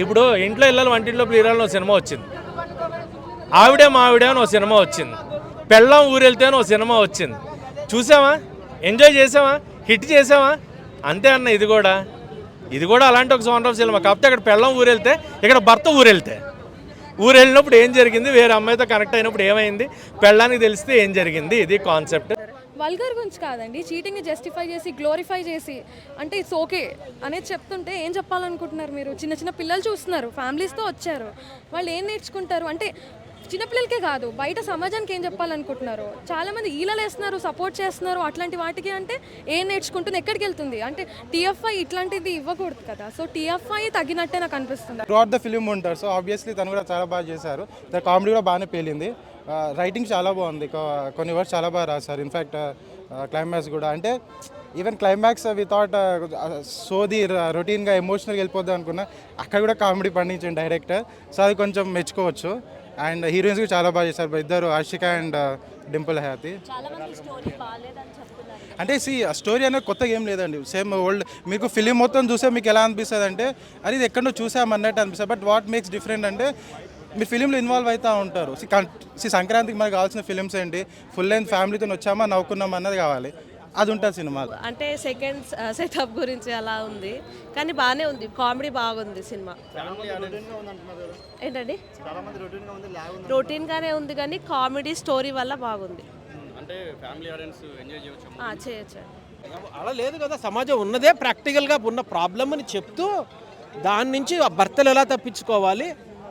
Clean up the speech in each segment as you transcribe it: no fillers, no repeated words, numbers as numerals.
ఇప్పుడు ఇంట్లో ఇళ్ళలు వంటింట్లో ప్రియురాలు సినిమా వచ్చింది, ఆవిడే మావిడే అని ఒక సినిమా వచ్చింది, పెళ్ళాం ఊరెళ్తే అని ఒక సినిమా వచ్చింది. చూసావా? ఎంజాయ్ చేసావా? హిట్ చేసావా? అంతే అన్న. ఇది కూడా అలాంటి ఒక సౌండ్ ఆఫ్ సినిమా. కాకపోతే అక్కడ పెళ్ళాం ఊరెళ్తే, ఇక్కడ భర్త ఊరెళ్ళినప్పుడు ఏం జరిగింది, వేరే అమ్మాయితో కనెక్ట్ అయినప్పుడు ఏమైంది, పెళ్ళానికి తెలిస్తే ఏం జరిగింది, ఇది కాన్సెప్ట్. వల్గర్ గురించి కాదండి, చీటింగ్ని జస్టిఫై చేసి గ్లోరిఫై చేసి అంటే ఇట్స్ ఓకే అనేది చెప్తుంటే ఏం చెప్పాలనుకుంటున్నారు మీరు? చిన్న చిన్న పిల్లలు చూస్తున్నారు, ఫ్యామిలీస్తో వచ్చారు, వాళ్ళు ఏం నేర్చుకుంటారు? అంటే చిన్నపిల్లలకే కాదు, బయట సమాజానికి ఏం చెప్పాలనుకుంటున్నారు? చాలామంది ఈలలు వేస్తున్నారు, సపోర్ట్ చేస్తున్నారు అట్లాంటి వాటికి. అంటే ఏం నేర్చుకుంటుంది, ఎక్కడికి వెళ్తుంది? అంటే టీఎఫ్ఐ ఇట్లాంటిది ఇవ్వకూడదు కదా. సో టీఎఫ్ఐ తగ్గినట్టే నాకు అనిపిస్తుంది. త్రూఅవుట్ ద ఫిలిం ఉంటారు. సో ఆబ్వియస్లీ తను కూడా చాలా బాగా చేశారు. కామెడీ కూడా బాగానే పేలింది. రైటింగ్ చాలా బాగుంది, కొన్ని వర్డ్స్ చాలా బాగా రాశారు. ఇన్ఫ్యాక్ట్ క్లైమాక్స్ కూడా, అంటే ఈవెన్ క్లైమాక్స్ వి థాట్ సోది రొటీన్గా ఎమోషనల్గా వెళ్ళిపోద్దాం అనుకున్నా, అక్కడ కూడా కామెడీ పండించింది డైరెక్టర్. సో అది కొంచెం మెచ్చుకోవచ్చు. అండ్ హీరోయిన్స్ కూడా చాలా బాగా చేశారు, ఇద్దరు ఆషిక అండ్ డింపుల్ హయాతి. అంటే స్టోరీ అనేది కొత్తగా ఏం లేదండి, సేమ్ ఓల్డ్. మీకు ఫిలిం మొత్తం చూస్తే మీకు ఎలా అనిపిస్తుంది అంటే అది ఇది ఎక్కడో చూసామన్నట్టు అనిపిస్తుంది. బట్ వాట్ మేక్స్ డిఫరెంట్ అంటే మీరు ఫిలింలో ఇన్వాల్వ్ అవుతూ ఉంటారు. సంక్రాంతికి మనకు కావాల్సిన ఫిలిమ్స్ ఏంటి, ఫుల్ లెంత్ ఫ్యామిలీతో వచ్చామా నవ్వుకున్నామా అన్నది కావాలి, అది ఉంటుంది సినిమాలో. అంటే సెకండ్ సెటప్ గురించి అలా ఉంది, కానీ బాగానే ఉంది, కామెడీ బాగుంది సినిమా. ఏంటండి, రొటీన్గానే ఉంది కానీ కామెడీ స్టోరీ వల్ల బాగుంది. అంటే ఫ్యామిలీ ఆడియన్స్ ఎంజాయ్ చేయొచ్చు. అలా లేదు కదా, సమాజం ఉన్నదే ప్రాక్టికల్గా ఉన్న ప్రాబ్లమ్ని చెప్తూ దాని నుంచి భర్తలు ఎలా తప్పించుకోవాలి,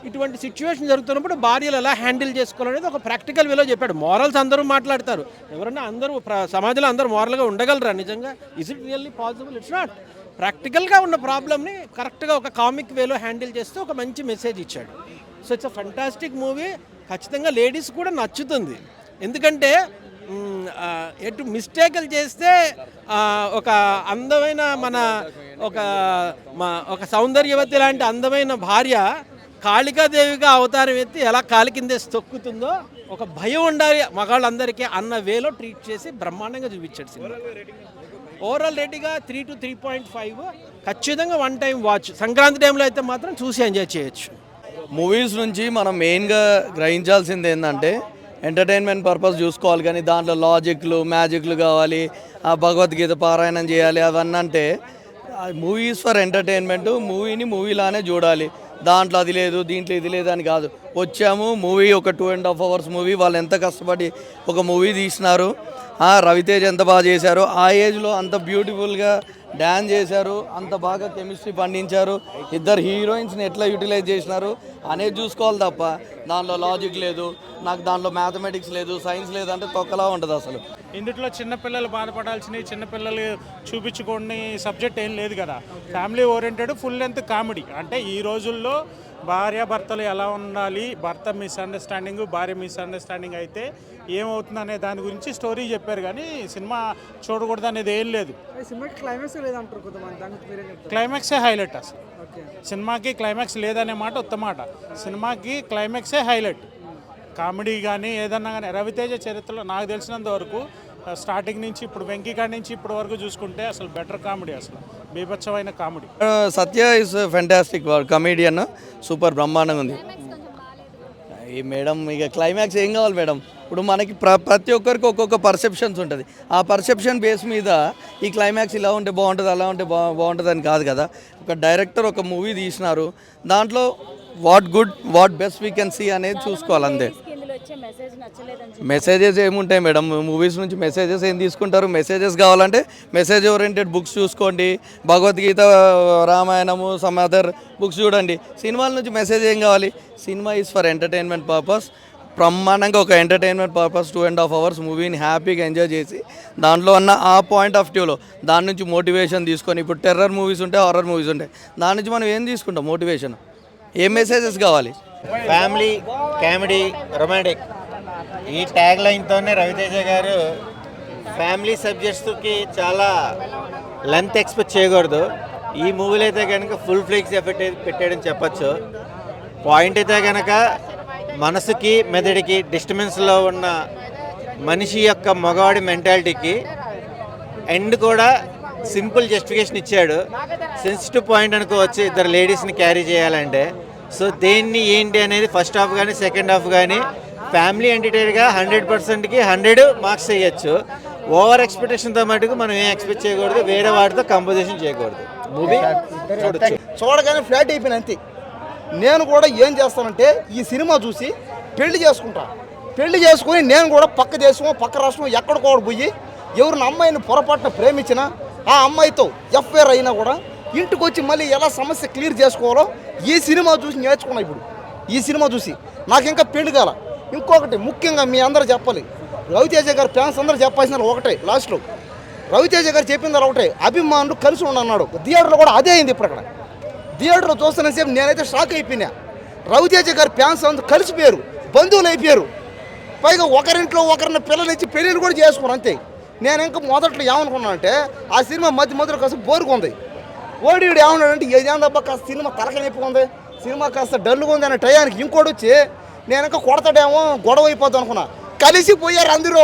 ఇటువంటి సిచ్యువేషన్ జరుగుతున్నప్పుడు భార్యలు ఎలా హ్యాండిల్ చేసుకోవాలనేది ఒక ప్రాక్టికల్ వేలో చెప్పాడు. మోరల్స్ అందరూ మాట్లాడతారు, ఎవరన్నా అందరూ సమాజంలో అందరూ మోరల్గా ఉండగలరా నిజంగా? Is it really possible? It's not. ప్రాక్టికల్గా ఉన్న ప్రాబ్లమ్ని కరెక్ట్గా ఒక కామిక్ వేలో హ్యాండిల్ చేస్తూ ఒక మంచి మెసేజ్ ఇచ్చాడు. So it's a fantastic movie. ఖచ్చితంగా లేడీస్ కూడా నచ్చుతుంది, ఎందుకంటే ఎటు మిస్టేకులు చేస్తే ఒక అందమైన ఒక సౌందర్యవతి లాంటి అందమైన భార్య కాళికాదేవిగా అవతారం ఎత్తి ఎలా కాలి కిందేసి తొక్కుతుందో ఒక భయం ఉండాలి మగాళ్ళందరికీ అన్న వేలో ట్రీట్ చేసి బ్రహ్మాండంగా చూపించాడు సినిమా. ఓవరాల్ రేటింగ్గా 3 to 3.5 ఖచ్చితంగా వన్ టైం వాచ్. సంక్రాంతి టైంలో అయితే మాత్రం చూసి ఎంజాయ్ చేయొచ్చు. మూవీస్ నుంచి మనం మెయిన్గా గ్రహించాల్సింది ఏంటంటే ఎంటర్టైన్మెంట్ పర్పస్ చూసుకోవాలి, కానీ దాంట్లో లాజిక్లు మ్యాజిక్లు కావాలి, ఆ భగవద్గీత పారాయణం చేయాలి అవన్నీ. అంటే మూవీస్ ఫర్ ఎంటర్టైన్మెంట్, మూవీని మూవీలానే చూడాలి. దాంట్లో అది లేదు దీంట్లో ఇది లేదు అని కాదు. వచ్చాము, మూవీ ఒక 2.5 hours మూవీ, వాళ్ళు ఎంత కష్టపడి ఒక మూవీ తీసినారు. రవితేజ్ ఎంత బాగా చేశారు, ఆ ఏజ్లో అంత బ్యూటిఫుల్గా డ్యాన్స్ చేశారు, అంత బాగా కెమిస్ట్రీ పండించారు, ఇద్దరు హీరోయిన్స్ని ఎట్లా యూటిలైజ్ చేసినారు అనేది చూసుకోవాలి తప్ప దాంట్లో లాజిక్ లేదు, నాకు దాంట్లో మ్యాథమెటిక్స్ లేదు, సైన్స్ లేదు అంటే తొక్కలా ఉంటుంది అసలు. ఇందులో చిన్నపిల్లలు బాధపడాల్సినవి, చిన్నపిల్లలు చూపించుకోని సబ్జెక్ట్ ఏం లేదు కదా. Family oriented full length comedy. అంటే ఈ రోజుల్లో భార్యాభర్తలు ఎలా ఉండాలి, భర్త మిస్అండర్స్టాండింగ్ భార్య మిస్అండర్స్టాండింగ్ అయితే ఏమవుతుంది అనే దాని గురించి స్టోరీ చెప్పారు, కానీ సినిమా చూడకూడదు అనేది ఏం లేదు. క్లైమాక్సే హైలైట్. అసలు సినిమాకి క్లైమాక్స్ లేదనే మాట ఉత్తమాట, సినిమాకి క్లైమాక్సే హైలైట్. కామెడీ కానీ ఏదన్నా కానీ రవితేజ చరిత్రలో నాకు తెలిసినంత వరకు స్టార్టింగ్ నుంచి ఇప్పుడు వెంకీ కాడి నుంచి ఇప్పటి వరకు చూసుకుంటే అసలు బెటర్ కామెడీ, అసలు బీభత్సమైన comedy. Satya is fantastic comedian, super బ్రహ్మాండంగా ఉంది. ఈ మేడం ఇక క్లైమాక్స్ ఏం కావాలి మేడం? ఇప్పుడు మనకి ప్రతి ఒక్కరికి ఒక్కొక్క పర్సెప్షన్స్ ఉంటుంది, ఆ పర్సెప్షన్ బేస్ మీద ఈ క్లైమాక్స్ ఇలా ఉంటే బాగుంటుంది అలా ఉంటే బాగుంటుంది అని కాదు కదా. ఒక డైరెక్టర్ ఒక మూవీ తీసినారు, దాంట్లో what good what best we can see అనేది చూసుకోవాలి అంతే. మెసేజెస్ ఏముంటాయి మేడం, మూవీస్ నుంచి మెసేజెస్ ఏం తీసుకుంటారు? మెసేజెస్ కావాలంటే మెసేజ్ ఓరియంటెడ్ బుక్స్ చూసుకోండి, భగవద్గీత, రామాయణము, సమ్ అదర్ బుక్స్ చూడండి. సినిమాల నుంచి మెసేజ్ ఏం కావాలి? Cinema is for entertainment purpose. బ్రహ్మాండంగా ఒక ఎంటర్టైన్మెంట్ పర్పస్ 2.5 hours మూవీని హ్యాపీగా ఎంజాయ్ చేసి దాంట్లో ఉన్న ఆ పాయింట్ ఆఫ్ వ్యూలో దాని నుంచి మోటివేషన్ తీసుకొని, ఇప్పుడు టెర్రర్ మూవీస్ ఉంటాయి, హారర్ మూవీస్ ఉంటాయి, దాని నుంచి మనం ఏం తీసుకుంటాం మోటివేషన్? ఏం మెసేజెస్ కావాలి? ఫ్యామిలీ, కామెడీ, రొమాంటిక్, ఈ ట్యాగ్ లైన్తోనే రవితేజ గారు ఫ్యామిలీ సబ్జెక్ట్స్కి చాలా లెంత్ ఎక్స్పెక్ట్ చేయకూడదు. ఈ మూవీలో అయితే కనుక ఫుల్ ఫ్లెక్స్ ఎఫెక్ట్ పెట్టాడని చెప్పచ్చు. పాయింట్ అయితే కనుక మనసుకి మెదడికి డిస్టర్బెన్స్లో ఉన్న మనిషి యొక్క మగవాడి మెంటాలిటీకి ఎండ్ కూడా సింపుల్ జస్టిఫికేషన్ ఇచ్చాడు. సెన్సిటివ్ పాయింట్ అనుకోవచ్చు, ఇద్దరు లేడీస్ని క్యారీ చేయాలంటే. సో దేన్ని ఏంటి అనేది ఫస్ట్ హాఫ్ కానీ సెకండ్ హాఫ్ కానీ ఫ్యామిలీ ఎంటర్టైనర్గా 100%కి 100 మార్క్స్ వేయచ్చు. ఓవర్ ఎక్స్పెక్టేషన్తో మటుకు మనం ఏం ఎక్స్పెక్ట్ చేయకూడదు, వేరే వాటితో కంపోజిషన్ చేయకూడదు. మూవీ చూడొచ్చు. చూడగానే ఫ్లాట్ అయిపోయిన అంతే. నేను కూడా ఏం చేస్తానంటే ఈ సినిమా చూసి పెళ్లి చేసుకుంటా. పెళ్లి చేసుకుని నేను కూడా పక్క దేశం పక్క రాష్ట్రం ఎక్కడికో పోయి ఎవరిని అమ్మాయిని పొరపాటున ప్రేమించినా ఆ అమ్మాయితో ఎఫ్ఐఆర్ అయినా కూడా ఇంటికి వచ్చి మళ్ళీ ఎలా సమస్య క్లియర్ చేసుకోవాలో ఈ సినిమా చూసి నేర్చుకున్నా. ఇప్పుడు ఈ సినిమా చూసి నాకు ఇంకా పెళ్లి కాల. ఇంకొకటి ముఖ్యంగా మీ అందరూ చెప్పాలి, రవితేజ గారు ఫ్యాన్స్ అందరూ చెప్పాల్సిన ఒకటే లాస్ట్లో. రవితేజ గారు చెప్పింది ఒకటే, అభిమానులు కలిసి ఉండన్నాడు. థియేటర్లో కూడా అదే అయింది. ఇప్పుడు అక్కడ థియేటర్లో చూస్తున్న సేపు నేనైతే షాక్ అయిపోయినా. రవితేజ గారి ఫ్యాన్స్ అందరూ కలిసిపోయారు, బంధువులు అయిపోయారు. పైగా ఒకరింట్లో ఒకరిని పిల్లలు ఇచ్చి పెళ్ళిళ్ళు కూడా చేసుకున్నాను అంతే. నేను ఇంకా మొదట్లో ఏమనుకున్నాను అంటే ఆ సినిమా మధ్యలో కాస్త బోరుకుంది. ఓడిడు ఏమన్నాడంటే ఏదేందబ్బా కాస్త సినిమా తలకనొప్పి ఉంది, సినిమా కాస్త డల్లుగా ఉంది అనే టయానికి ఇంకోటి వచ్చి నేను ఇంకా కొడతాడేమో గొడవ అయిపోతాను అనుకున్నా. కలిసిపోయారు అందరూ.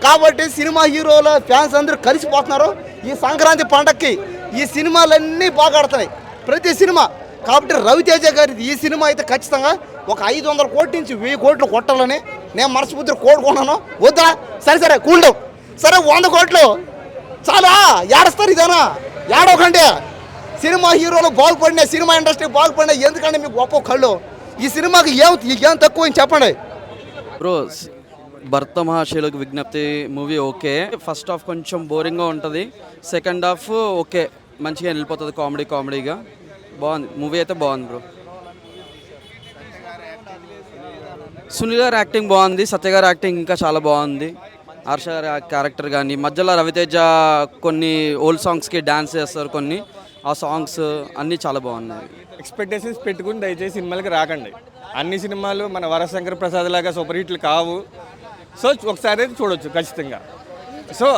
కాబట్టి సినిమా హీరోల ఫ్యాన్స్ అందరూ కలిసిపోతున్నారు. ఈ సంక్రాంతి పండగకి ఈ సినిమాలన్నీ బాగా ఆడుతున్నాయి, ప్రతి సినిమా. కాబట్టి రవితేజ గారి ఈ సినిమా అయితే ఖచ్చితంగా ఒక 500 కోట్ల నుంచి 1000 కోట్లు కొట్టాలని నేను మనస్ఫూర్తిగా కోరుకున్నాను. వద్దా? సరే కూల్డౌన్. సరే 100 కోట్లు చాలా ఏడుస్తారు. ఇదేనా ఏడవకండి. సినిమా హీరోలు బాగుపడినా, సినిమా ఇండస్ట్రీ బాగుపడినా ఎందుకంటే మీకు గొప్ప కళ్ళు. ఈ సినిమాకి ఏం తక్కువ అని చెప్పండి బ్రో. భర్త మహాశైలకు విజ్ఞప్తి మూవీ ఓకే. ఫస్ట్ హాఫ్ కొంచెం బోరింగ్గా ఉంటుంది, సెకండ్ హాఫ్ ఓకే మంచిగా వెళ్ళిపోతుంది, కామెడీగా బాగుంది. మూవీ అయితే బాగుంది బ్రో. సునీల్ గారి యాక్టింగ్ బాగుంది, సత్య గారి యాక్టింగ్ ఇంకా చాలా బాగుంది. హర్ష గారి క్యారెక్టర్ కానీ, మధ్యలో రవితేజ కొన్ని ఓల్డ్ సాంగ్స్కి డ్యాన్స్ చేస్తారు, కొన్ని ఆ సాంగ్స్ అన్నీ చాలా బాగున్నాయి. ఎక్స్పెక్టేషన్స్ పెట్టుకుని దయచేసి సినిమాలకి రాకండి. అన్ని సినిమాలు మన వరశంకర్ ప్రసాద్ లాగా సూపర్ హిట్లు కావు. సో ఒకసారి అయితే చూడొచ్చు ఖచ్చితంగా. సో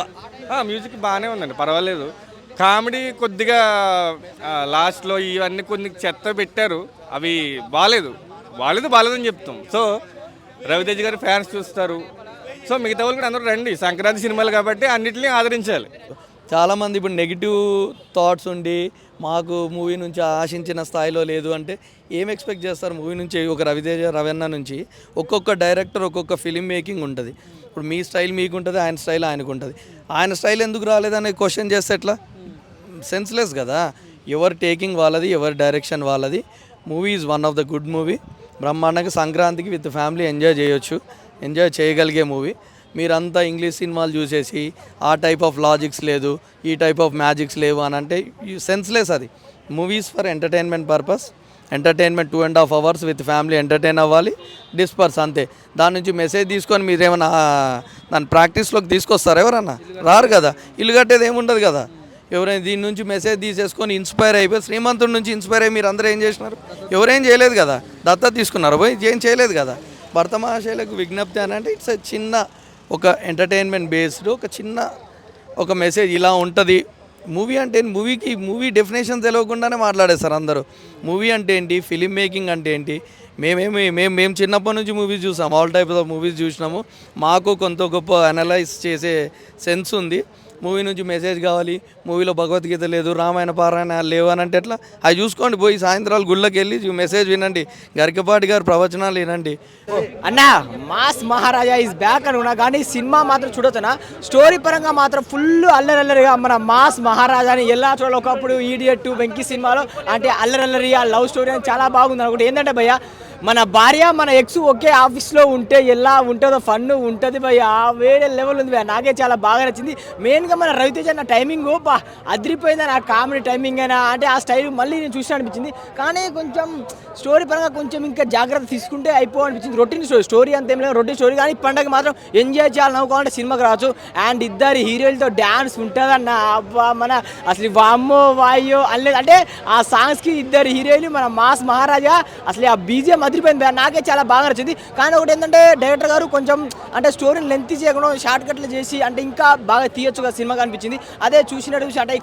మ్యూజిక్ బాగానే ఉందండి, పర్వాలేదు. కామెడీ కొద్దిగా లాస్ట్లో ఇవన్నీ కొన్ని చెత్త పెట్టారు, అవి బాగాలేదని చెప్తాం. సో రవితేజ గారి ఫ్యాన్స్ చూస్తారు. సో మిగతా వాళ్ళు కూడా అందరూ రండి, సంక్రాంతి సినిమాలు కాబట్టి అన్నిటిని ఆదరించాలి. చాలామంది ఇప్పుడు నెగిటివ్ థాట్స్ ఉండి మాకు మూవీ నుంచి ఆశించిన స్థాయిలో లేదు అంటే ఏం ఎక్స్పెక్ట్ చేస్తారు మూవీ నుంచి? ఒక రవణ నుంచి ఒక్కొక్క డైరెక్టర్ ఒక్కొక్క ఫిలిం మేకింగ్ ఉంటుంది. ఇప్పుడు మీ స్టైల్ మీకు ఉంటుంది, ఆయన స్టైల్ ఆయనకు ఉంటుంది. ఆయన స్టైల్ ఎందుకు రాలేదని క్వశ్చన్ చేస్తే ఎట్లా? సెన్స్లెస్ కదా. ఎవరి టేకింగ్ వాళ్ళది, ఎవరి డైరెక్షన్ వాళ్ళది. Movie is one of the good movie. బ్రహ్మాండంగా సంక్రాంతికి విత్ ఫ్యామిలీ ఎంజాయ్ చేయగలిగే మూవీ. మీరంతా ఇంగ్లీష్ సినిమాలు చూసేసి ఆ టైప్ ఆఫ్ లాజిక్స్ లేదు, ఈ టైప్ ఆఫ్ మ్యాజిక్స్ లేవు అని అంటే సెన్స్లెస్. అది movies for entertainment purpose. Entertainment 2.5 hours with family entertain అవ్వాలి, డిస్పర్స్ అంతే. దాని నుంచి మెసేజ్ తీసుకొని మీరు ఏమైనా దాని ప్రాక్టీస్లోకి తీసుకొస్తారు? ఎవరన్నా రారు కదా. ఇల్లు కట్టేది ఏముండదు కదా. ఎవరైనా దీని నుంచి మెసేజ్ తీసేసుకొని ఇన్స్పైర్ అయిపోయి శ్రీమంతుడి నుంచి ఇన్స్పైర్ అయ్యి మీరు అందరూ ఏం చేసినారు? ఎవరేం చేయలేదు కదా. దత్తా తీసుకున్నారు, పోయి ఏం చేయలేదు కదా. భర్త మహాశైలకు విజ్ఞప్తి అని అంటే ఇట్స్ చిన్న ఒక ఎంటర్టైన్మెంట్ బేస్డ్ ఒక మెసేజ్ ఇలా ఉంటుంది. మూవీ అంటే మూవీ డెఫినేషన్ తెలియకుండానే మాట్లాడేస్తారు అందరూ. మూవీ అంటే ఏంటి, ఫిలిం మేకింగ్ అంటే ఏంటి. మేము చిన్నప్పటి నుంచి మూవీస్ చూసాం, ఆల్ టైప్స్ ఆఫ్ మూవీస్ చూసినాము. మాకు కొంత గొప్ప అనలైజ్ చేసే సెన్స్ ఉంది. మూవీ నుంచి మెసేజ్ కావాలి, మూవీలో భగవద్గీత లేదు, రామాయణ పారాయణ లేవు అని అంటే ఎట్లా? అవి చూసుకోండి, పోయి సాయంత్రాలు గుళ్ళకి వెళ్ళి మెసేజ్ వినండి, గరికపాటి గారి ప్రవచనాలు వినండి. అన్నా మాస్ మహారాజా ఈజ్ బ్యాక్ అనుకున్నా కానీ సినిమా మాత్రం చూడొచ్చునా. స్టోరీ పరంగా మాత్రం ఫుల్ అల్లరల్లరిగా మన మాస్ మహారాజాని ఎలా చూడాలి. ఒకప్పుడు ఈడియట్ వెంకీ సినిమాలో అంటే అల్లరల్లరిగా లవ్ స్టోరీ అని చాలా బాగుంది అనుకుంటే ఏంటంటే భయ్య మన భార్య మన ఎక్స్ ఒకే ఆఫీస్లో ఉంటే ఎలా ఉంటుందో ఫన్ ఉంటుంది భయ్య, వేరే లెవెల్ ఉంది భయ్య. నాకే చాలా బాగా నచ్చింది. మెయిన్గా మన రవితేజ అన్న టైమింగ్ అదిరిపోయింది. నా కామెడీ టైమింగ్ అయినా అంటే ఆ స్టైల్ మళ్ళీ నేను చూసిన అనిపించింది. కానీ కొంచెం స్టోరీ పరంగా కొంచెం ఇంకా జాగ్రత్త తీసుకుంటే అనిపించింది. రొటీన్ స్టోరీ అంతేం లేదు, రొటీన్ స్టోరీ. కానీ పండగ మాత్రం ఎంజాయ్ చేయాలి, నవ్వుకోవాలంటే సినిమాకి రావచ్చు. అండ్ ఇద్దరు హీరోలతో డ్యాన్స్ ఉంటుందన్న అబ్బా, మన అసలు వామ్మో వాయో అనలేదు. అంటే ఆ సాంగ్స్కి ఇద్దరు హీరోయిన్లు మన మాస్ మహారాజా అసలు ఆ బీజిఎం అదిరిపోయింది. నాకే చాలా బాగా నచ్చింది. కానీ ఒకటి ఏంటంటే డైరెక్టర్ గారు కొంచెం అంటే స్టోరీని లెంత్ చేయకుండా షార్ట్ కట్లు చేసి అంటే ఇంకా బాగా తీయొచ్చుగా సినిమా అనిపించింది. అదే చూసినట్టు చూసి అంటే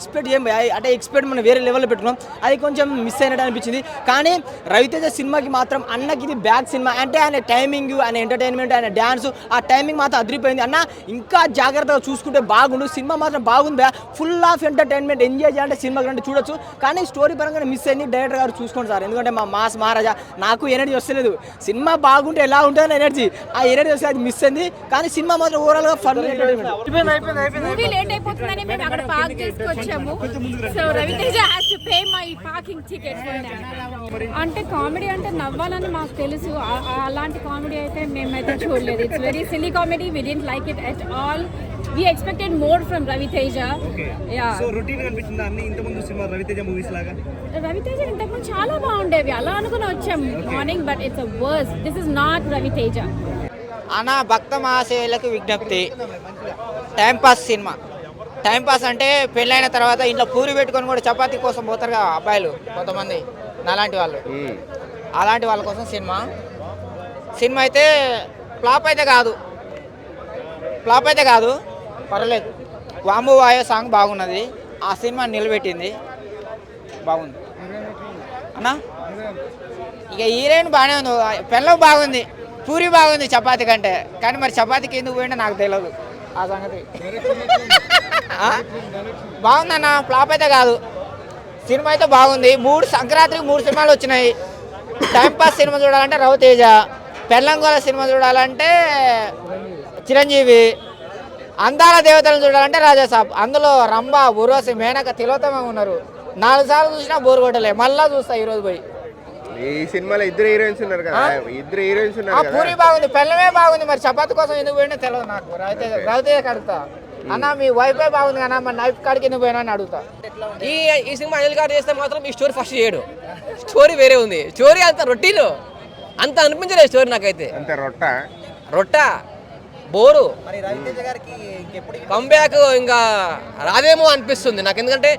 ఎక్స్పెక్ట్ మనం వేరే లెవెల్లో పెట్టుకున్నాం, అది కొంచెం మిస్ అయినట్టు అనిపించింది. కానీ రవితేజ సినిమాకి మాత్రం అన్నకి ఇది బ్యాక్ సినిమా. అంటే ఆయన టైమింగ్, ఆయన ఎంటర్టైన్మెంట్, ఆయన డ్యాన్స్, ఆ టైమింగ్ మాత్రం అదిరిపోయింది. అన్న ఇంకా జాగ్రత్తగా చూసుకుంటే బాగుండు. సినిమా మాత్రం బాగుంది, ఫుల్ ఆఫ్ ఎంటర్టైన్మెంట్, ఎంజాయ్ చేయాలంటే సినిమా కంటే చూడొచ్చు. కానీ స్టోరీ పరంగా మిస్ అయింది. డైరెక్టర్ గారు చూసుకోండి సార్, ఎందుకంటే మా మాస్ మహారాజా నాకు ఎనర్జీ వస్తలేదు. సినిమా బాగుంటే ఎలా ఉంటుందని ఎనర్జీ, ఆ ఎనర్జీ వస్తే అది మిస్ అయింది. కానీ సినిమా మాత్రం ఓవరాల్గా ఫన్ ఎంటర్టైన్మెంట్. మూవీ లేట్ అయిపోతుందని మేము అక్కడ పార్క్ చేసుకొచ్చాము. So Raviteja has to pay my parking ticket. అంటే కామెడీ అంటే నవ్వాలని మాకు తెలుసు, అలాంటి కామెడీ అయితే మేమైతే చూడలేదు. It's very silly comedy. We didn't like it at all. We expected more from Raviteja. Yeah. So routine అనిపించిందా అన్ని ఇంతకుముందు సినిమా రవితేజ మూవీస్ లాగా? రవితేజ ఇంతకుముందు చాలా బాగుండేవి, అలా అనుకుని వచ్చాం morning. But it's worse. This is not Ravi Teja. అన్న భక్త మహాశయులకు విజ్ఞప్తి, టైంపాస్ సినిమా. టైంపాస్ అంటే పెళ్ళైన తర్వాత ఇంట్లో పూరి పెట్టుకొని కూడా చపాతీ కోసం పోతారు కదా అబ్బాయిలు కొంతమంది, నాలాంటి వాళ్ళు, అలాంటి వాళ్ళ కోసం సినిమా అయితే ఫ్లాప్ అయితే కాదు, పర్లేదు. వాము వాయో సాంగ్ బాగున్నది, ఆ సినిమా నిలబెట్టింది, బాగుంది అన్న. ఇక హీరోయిన్ బాగానే ఉంది, పెళ్ళం బాగుంది, పూరి బాగుంది చపాతీ కంటే. కానీ మరి చపాతీకి ఎందుకు పోయినా నాకు తెలియదు ఆ సంగతి. బాగుందన్న, ఫ్లాప్ అయితే కాదు, సినిమా అయితే బాగుంది. సంక్రాంతికి 3 సినిమాలు వచ్చినాయి. టైంపాస్ సినిమా చూడాలంటే రవితేజ, పెళ్ళంగోల సినిమా చూడాలంటే చిరంజీవి, అందాల దేవతలను చూడాలంటే రాజాసాబ్. అందులో రంభ, ఉర్వశి, మేనక, తిలోత్తమ ఉన్నారు. 4 సార్లు చూసినా బోర్ కొట్టలే, మళ్ళా చూస్తా ఈరోజు పోయి. ఈ సినిమాలో ఇద్దరు హీరోయిన్స్ ఉన్నారు కదా, పూరి బాగుంది, పెళ్ళమే బాగుంది, మరి చపాతి కోసం ఎందుకు పోయినా తెలియదు నాకు. రవితేజ అడుగుతా, అన్న మీ వైఫే బాగుంది అన్న, మరి నైఫ్ కాడికి ఎందుకు పోయినా అని అడుగుతా. ఈ సినిమా అనిల్ గారు చేస్తే మాత్రం ఈ స్టోరీ ఫస్ట్ చేయడు. స్టోరీ వేరే ఉంది, స్టోరీ అంత రొటీన్, అంత అనిపించలేదు స్టోరీ నాకైతే. అంత రొట్ట బోరు. కంబ్యాక్ ఇంకా రాదేమో అనిపిస్తుంది నాకు. ఎందుకంటే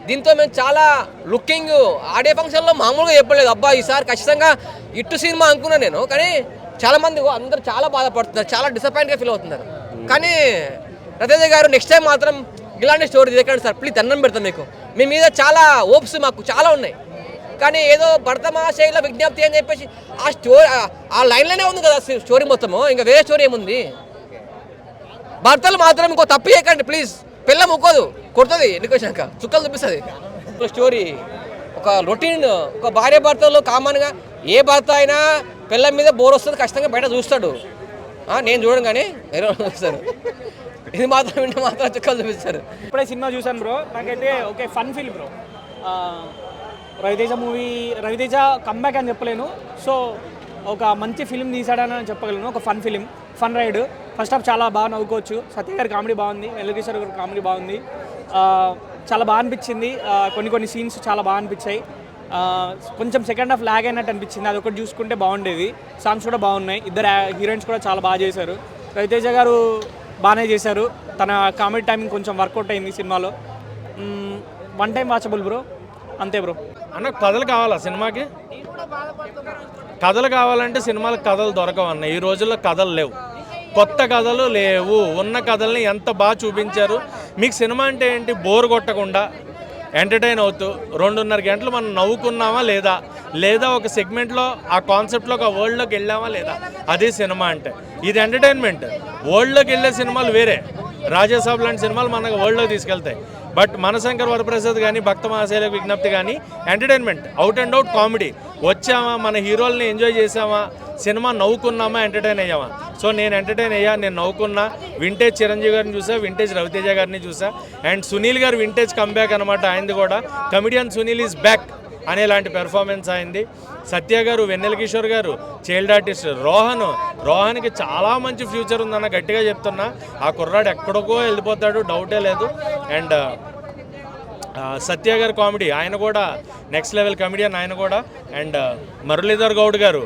దీంతో మేము చాలా లుకింగ్ ఆడియో ఫంక్షన్లో మామూలుగా చెప్పలేదు, అబ్బా ఈసారి ఖచ్చితంగా ఇట్టు సినిమా అనుకున్నాను నేను. కానీ చాలామంది అందరూ చాలా బాధపడుతున్నారు, చాలా డిసప్పాయింట్గా ఫీల్ అవుతున్నారు. కానీ రవితేజ గారు నెక్స్ట్ టైం మాత్రం ఇలాంటి స్టోరీ తీయకండి సార్ ప్లీజ్, దండం పెడతాం మీకు. మీ మీద చాలా హోప్స్ మాకు చాలా ఉన్నాయి. కానీ ఏదో భర్త మహాశైల విజ్ఞప్తి అని చెప్పేసి ఆ స్టోరీ ఆ లైన్లోనే ఉంది కదా స్టోరీ మొత్తము, ఇంకా వేరే స్టోరీ ఏముంది. భర్తలు మాత్రం ఇంకో తప్పు చేయకండి ప్లీజ్. పిల్ల ముక్కోదు, కొడుతుంది ఎన్నిక వచ్చాక, చుక్కలు చూపిస్తుంది స్టోరీ. ఒక రొటీన్, ఒక భార్య భర్తలు కామన్గా ఏ భర్త అయినా పిల్ల మీద బోర్ వస్తుంది, ఖచ్చితంగా బయట చూస్తాడు. నేను చూడను కానీ వేరే చూస్తాను. ఇది మాత్రం ఇంటి మాత్రం చుక్కలు చూపిస్తారు. ఇప్పుడే సినిమా చూసాను బ్రో, నాకైతే okay fun film bro. Ravi Teja comeback అని చెప్పలేను. సో ఒక మంచి ఫిలిం తీసాడని చెప్పగలను. ఒక fun film, fun ride. First half చాలా బాగా నవ్వుకోవచ్చు. సత్య గారి కామెడీ బాగుంది, వెల్లకిషోర్ గారి కామెడీ బాగుంది, చాలా బాగా అనిపించింది. కొన్ని సీన్స్ చాలా బాగా అనిపించాయి. కొంచెం సెకండ్ హాఫ్ లాగ్ అయినట్టు అనిపించింది, అది ఒకటి చూసుకుంటే బాగుండేది. సాంగ్స్ కూడా బాగున్నాయి, ఇద్దరు హీరోయిన్స్ కూడా చాలా బాగా చేశారు. రవితేజ గారు బాగానే చేశారు, తన కామెడీ టైమింగ్ కొంచెం వర్కౌట్ అయింది సినిమాలో. 1 టైం వాచబుల్ బ్రో, అంతే బ్రో. అన్న కథలు కావాలా సినిమాకి? కథలు కావాలంటే సినిమాలకు కథలు దొరకవన్న. ఈ రోజుల్లో కథలు లేవు, కొత్త కథలు లేవు. ఉన్న కథల్ని ఎంత బాగా చూపించారు. మీకు సినిమా అంటే ఏంటి, బోర్ కొట్టకుండా ఎంటర్టైన్ అవుతూ 2.5 గంటలు మనం నవ్వుకున్నామా లేదా ఒక సెగ్మెంట్లో ఆ కాన్సెప్ట్లో ఒక వరల్డ్లోకి వెళ్ళామా లేదా, అదే సినిమా అంటే. ఇది ఎంటర్టైన్మెంట్. వరల్డ్లోకి వెళ్ళే సినిమాలు వేరే, రాజాసాబ్ లాంటి సినిమాలు మనకు వరల్డ్లోకి తీసుకెళ్తాయి. బట్ మనశంకర్ వరప్రసాద్ కానీ భక్త మహాశైల విజ్ఞప్తి కానీ entertainment, out and out comedy. వచ్చామా, మన హీరోల్ని ఎంజాయ్ చేసామా, సినిమా నవ్వుకున్నామా, ఎంటర్టైన్ అయ్యామా. సో నేను ఎంటర్టైన్ అయ్యా, నేను నవ్వుకున్నా. వింటేజ్ చిరంజీవి గారిని చూసా, వింటేజ్ రవితేజ గారిని చూసా. అండ్ సునీల్ గారు వింటేజ్ కంబ్యాక్ అనమాట ఆయనది కూడా. కమెడియన్ సునీల్ ఈజ్ బ్యాక్ అనేలాంటి పెర్ఫార్మెన్స్ అయింది. సత్య గారు, వెన్నెల కిషోర్ గారు, చైల్డ్ ఆర్టిస్ట్ రోహన్కి చాలా మంచి ఫ్యూచర్ ఉందన్న, గట్టిగా చెప్తున్నా. ఆ కుర్రాడు ఎక్కడికో వెళ్ళిపోతాడు, డౌటే లేదు. అండ్ సత్య గారు కామెడీ, ఆయన కూడా నెక్స్ట్ లెవెల్ కమెడియన్ ఆయన కూడా. అండ్ మురళీధర్ గౌడ్ గారు,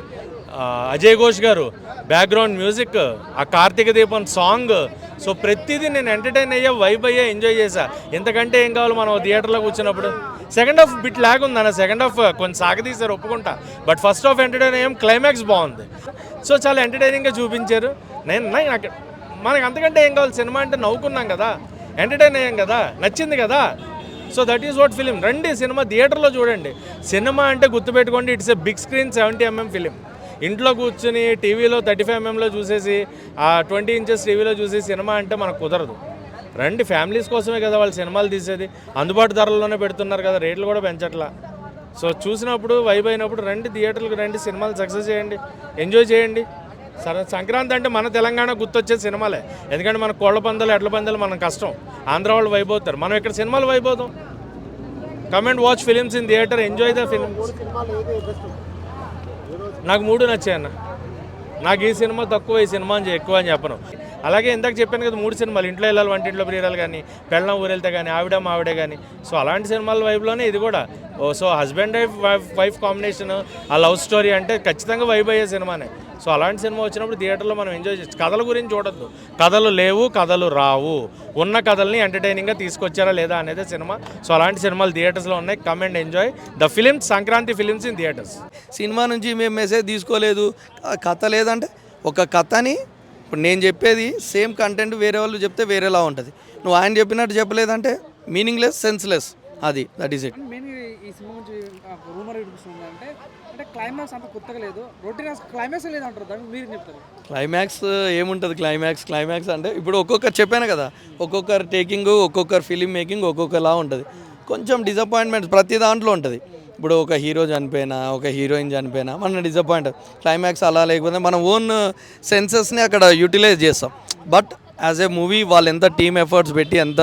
అజయ్ ఘోష్ గారు, బ్యాక్గ్రౌండ్ మ్యూజిక్, ఆ కార్తీక దీపం సాంగ్. సో ప్రతిదీ నేను ఎంటర్టైన్ అయ్యా, వైబ్ అయ్యా, ఎంజాయ్ చేశా. ఎంతకంటే ఏం కావాలి మనం థియేటర్లో కూర్చున్నప్పుడు. సెకండ్ హాఫ్ బిట్ లాగ్ ఉంది అన్న. సెకండ్ హాఫ్ కొంచెం సాగదీశారు ఒప్పుకుంటా, బట్ ఫస్ట్ హాఫ్ ఎంటర్టైన్ అయ్యాం. క్లైమాక్స్ బాగుంది. సో చాలా ఎంటర్టైనింగ్గా చూపించారు. నాకు మనకు అంతకంటే ఏం కావాలి? సినిమా అంటే నవ్వుకున్నాం కదా, ఎంటర్టైన్ అయ్యాం కదా, నచ్చింది కదా. So that is what film. రండి సినిమా థియేటర్లో చూడండి. సినిమా అంటే గుర్తుపెట్టుకోండి, it's a big screen 70mm film. ఇంట్లో కూర్చుని టీవీలో 35mm చూసేసి 20 inches టీవీలో చూసి సినిమా అంటే మనకు కుదరదు. రండి, ఫ్యామిలీస్ కోసమే కదా వాళ్ళు సినిమాలు తీసేది. అందుబాటు ధరల్లోనే పెడుతున్నారు కదా, రేట్లు కూడా పెంచట్లా. సో చూసినప్పుడు వైబ్ అయినప్పుడు రండి, థియేటర్లకు రండి, సినిమాలు సక్సెస్ చేయండి, ఎంజాయ్ చేయండి. సరే, సంక్రాంతి అంటే మన తెలంగాణ గుర్తొచ్చే సినిమాలే. ఎందుకంటే మన కోళ్ల పందాలు, ఎడ్ల పందాలు మన కష్టం. ఆంధ్ర వాళ్ళు వైబ్ అవుతారు, మనం ఇక్కడ సినిమాలు వైబ్ అవుతాం. Come and watch films in theatre, enjoy the films. నాకు 3 నచ్చాయి అన్న. నాకు ఈ సినిమా తక్కువ, ఈ సినిమా ఎక్కువ అని చెప్పను. అలాగే ఇందాక చెప్పాను కదా 3 సినిమాలు, ఇంట్లో వెళ్ళాలి, వంటింట్లో ప్రియురాలు కానీ, పెళ్ళం ఊరెళ్తే కానీ, ఆవిడ మావిడే కానీ. సో అలాంటి సినిమాల వైబ్లోనే ఇది కూడా. సో హస్బెండ్ వైఫ్ కాంబినేషన్, ఆ లవ్ స్టోరీ అంటే ఖచ్చితంగా వైబ్ అయ్యే సినిమానే. సో అలాంటి సినిమా వచ్చినప్పుడు థియేటర్లో మనం ఎంజాయ్ చేయొచ్చు. కథల గురించి చూడొద్దు, కథలు లేవు, కథలు రావు. ఉన్న కథల్ని ఎంటర్టైనింగ్గా తీసుకొచ్చారా లేదా అనేది సినిమా. సో అలాంటి సినిమాలు థియేటర్స్లో ఉన్నాయి. Come and enjoy the films, Sankranti films in theatres. Cinema నుంచి మేము మెసేజ్ తీసుకోలేదు, కథ లేదంటే ఒక కథని ఇప్పుడు నేను చెప్పేది సేమ్ కంటెంట్ వేరే వాళ్ళు చెప్తే వేరేలా ఉంటుంది. నువ్వు ఆయన చెప్పినట్టు చెప్పలేదంటే meaningless, senseless. That is it. Main ఈ సినిమా నుంచి రూమర్ వినిపిస్తుంది అంటే క్లైమాక్స్ అంత కొత్తగా లేదు, రొటీన్ క్లైమాక్స్ లేదంటారు, దాన్ని మీరు చెప్తారు. క్లైమాక్స్ ఏముంటుంది? క్లైమాక్స్ అంటే ఇప్పుడు ఒక్కొక్కరు చెప్పాను కదా, ఒక్కొక్కరు టేకింగ్, ఒక్కొక్కరు ఫిలిం మేకింగ్ ఒక్కొక్కలా ఉంటుంది. కొంచెం డిసప్పాయింట్మెంట్ ప్రతి దాంట్లో ఉంటుంది. ఇప్పుడు ఒక హీరో చనిపోయినా, ఒక హీరోయిన్ చనిపోయినా మనం డిసప్పాయింట్. క్లైమాక్స్ అలా లేకపోతే మన ఓన్ సెన్సెస్ని అక్కడ యూటిలైజ్ చేస్తాం. బట్ యాజ్ ఏ మూవీ వాళ్ళు ఎంత టీమ్ ఎఫర్ట్స్ పెట్టి ఎంత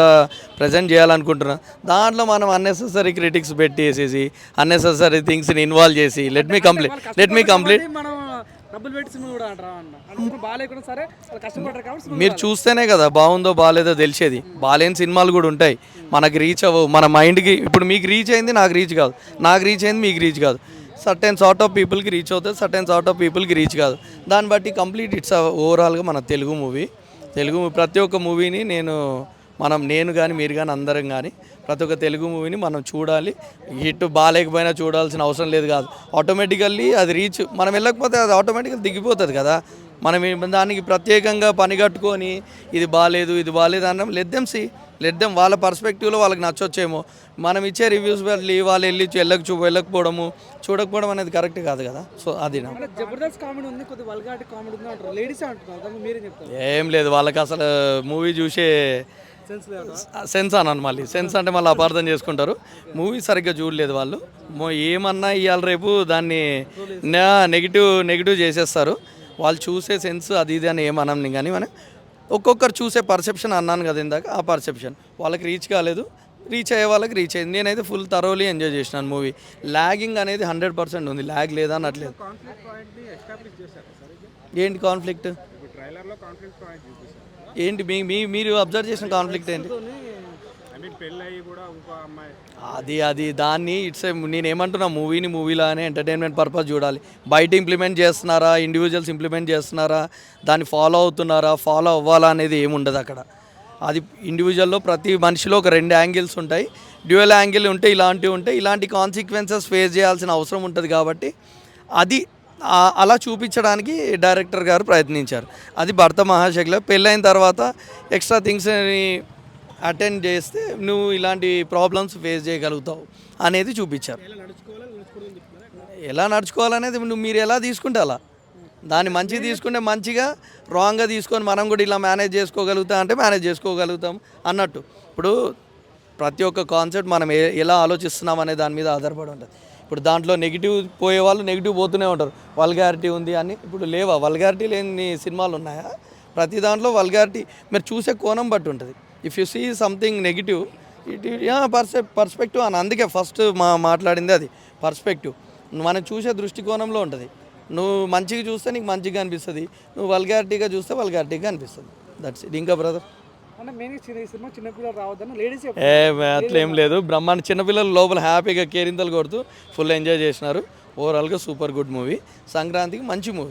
ప్రజెంట్ చేయాలనుకుంటున్నారు, దాంట్లో మనం అన్నెసెసరీ క్రిటిక్స్ పెట్టేసేసి అన్నెసెసరీ థింగ్స్ని ఇన్వాల్వ్ చేసి లెట్ మీ కంప్లీట్ మీరు చూస్తేనే కదా బాగుందో బాగాలేదో తెలిసేది. బాగాలేని సినిమాలు కూడా ఉంటాయి, మనకి రీచ్ అవ్వవు, మన మైండ్కి. ఇప్పుడు మీకు రీచ్ అయింది, నాకు రీచ్ కాదు, నాకు రీచ్ అయింది మీకు రీచ్ కాదు. సర్టెన్ సార్ట్ ఆఫ్ పీపుల్కి రీచ్ అవుతుంది, సర్టెన్ సార్ట్ ఆఫ్ పీపుల్కి రీచ్ కాదు. దాన్ని బట్టి కంప్లీట్ ఇట్స్ ఓవరాల్గా మన తెలుగు మూవీ ప్రతి ఒక్క మూవీని నేను కానీ మీరు కానీ అందరం కానీ ప్రతి ఒక్క తెలుగు మూవీని మనం చూడాలి. హిట్ బాగాలేకపోయినా చూడాల్సిన అవసరం లేదు కాదు. ఆటోమేటికల్లీ అది రీచ్ మనం వెళ్ళకపోతే అది ఆటోమేటిక్గా దిగిపోతుంది కదా. మనం దానికి ప్రత్యేకంగా పని కట్టుకొని ఇది బాగాలేదు అన్న లెట్ దెమ్ వాళ్ళ పర్స్పెక్టివ్లో వాళ్ళకి నచ్చొచ్చేమో. మనం ఇచ్చే రివ్యూస్ వల్ల వాళ్ళు వెళ్ళకపోవడము చూడకపోవడం అనేది కరెక్ట్ కాదు కదా. సో అది జబర్దస్త్ కామెడీ ఉంది, కొద్దిగా వల్గారిటీ కామెడీ ఉంది అంటారు, లేడీస్ అంటున్నారు, మీరే చెప్తారు. ఏం లేదు, వాళ్ళకి అసలు మూవీ చూసే సెన్స్ అన్నాను. మళ్ళీ సెన్స్ అంటే మళ్ళీ అపార్థం చేసుకుంటారు. మూవీ సరిగ్గా చూడలేదు వాళ్ళు. ఏమన్నా ఇవాళ రేపు దాన్ని నెగిటివ్ చేసేస్తారు. వాళ్ళు చూసే సెన్స్ అది ఇది అని ఏమన్నాం కానీ మనం ఒక్కొక్కరు చూసే పర్సెప్షన్ అన్నాను కదా ఇందాక, ఆ పర్సెప్షన్ వాళ్ళకి రీచ్ కాలేదు, రీచ్ అయ్యే వాళ్ళకి రీచ్ అయింది. నేనైతే ఫుల్ థరోలీ ఎంజాయ్ చేసినాను మూవీ. ల్యాగింగ్ అనేది 100% ఉంది, ల్యాగ్ లేదా అనట్లేదు. ఏంటి కాన్ఫ్లిక్ట్? ఏంటి మీరు అబ్జర్వ్ చేసిన కాన్ఫ్లిక్ట్ ఏంటి? అది దాన్ని నేనేమంటున్నా, మూవీలానే ఎంటర్టైన్మెంట్ పర్పస్ చూడాలి. బయట ఇంప్లిమెంట్ చేస్తున్నారా, ఇండివిజువల్స్ ఇంప్లిమెంట్ చేస్తున్నారా, దాన్ని ఫాలో అవుతున్నారా, ఫాలో అవ్వాలా అనేది ఏముండదు అక్కడ. అది ఇండివిజువల్లో ప్రతి మనిషిలో ఒక 2 యాంగిల్స్ ఉంటాయి. డ్యూయల్ యాంగిల్ ఉంటే ఇలాంటివి ఉంటాయి, ఇలాంటి కాన్సిక్వెన్సెస్ ఫేస్ చేయాల్సిన అవసరం ఉంటుంది. కాబట్టి అది అలా చూపించడానికి డైరెక్టర్ గారు ప్రయత్నించారు. అది భర్త మహాశైలిలో పెళ్ళైన తర్వాత ఎక్స్ట్రా థింగ్స్ని అటెండ్ చేస్తే నువ్వు ఇలాంటి ప్రాబ్లమ్స్ ఫేస్ చేయగలుగుతావు అనేది చూపించారు. ఎలా నడుచుకోవాలనేది మీరు ఎలా తీసుకుంటే అలా, దాన్ని మంచిగా తీసుకుంటే మంచిగా, రాంగ్గా తీసుకొని మనం కూడా ఇలా మేనేజ్ చేసుకోగలుగుతాం అంటే మేనేజ్ చేసుకోగలుగుతాం అన్నట్టు. ఇప్పుడు ప్రతి ఒక్క కాన్సెప్ట్ మనం ఎలా ఆలోచిస్తున్నాం అనే దాని మీద ఆధారపడి ఉంటుంది. ఇప్పుడు దాంట్లో నెగిటివ్ పోయే వాళ్ళు నెగిటివ్ పోతూనే ఉంటారు. వల్గారిటీ ఉంది అని ఇప్పుడు లేవా? వల్గారిటీ లేని సినిమాలు ఉన్నాయా? ప్రతి దాంట్లో వల్గారిటీ మీరు చూసే కోణం బట్టి ఉంటుంది. If you see something negative perspective అని, అందుకే ఫస్ట్ మాట్లాడింది అది పర్స్పెక్టివ్. మనం చూసే దృష్టికోణంలో ఉంటుంది. నువ్వు మంచిగా చూస్తే నీకు మంచిగా అనిపిస్తుంది, నువ్వు వల్గారిటీగా చూస్తే వల్గారిటీగా అనిపిస్తుంది. That's it. ఇంకా బ్రదర్ అట్లా ఏం లేదు, బ్రహ్మాండ చిన్నపిల్లలు లోపల హ్యాపీగా కేరింతలు కొడుతూ ఫుల్ ఎంజాయ్ చేసినారు. ఓవరాల్గా సూపర్ గుడ్ మూవీ. సంక్రాంతికి మంచి మూవీ.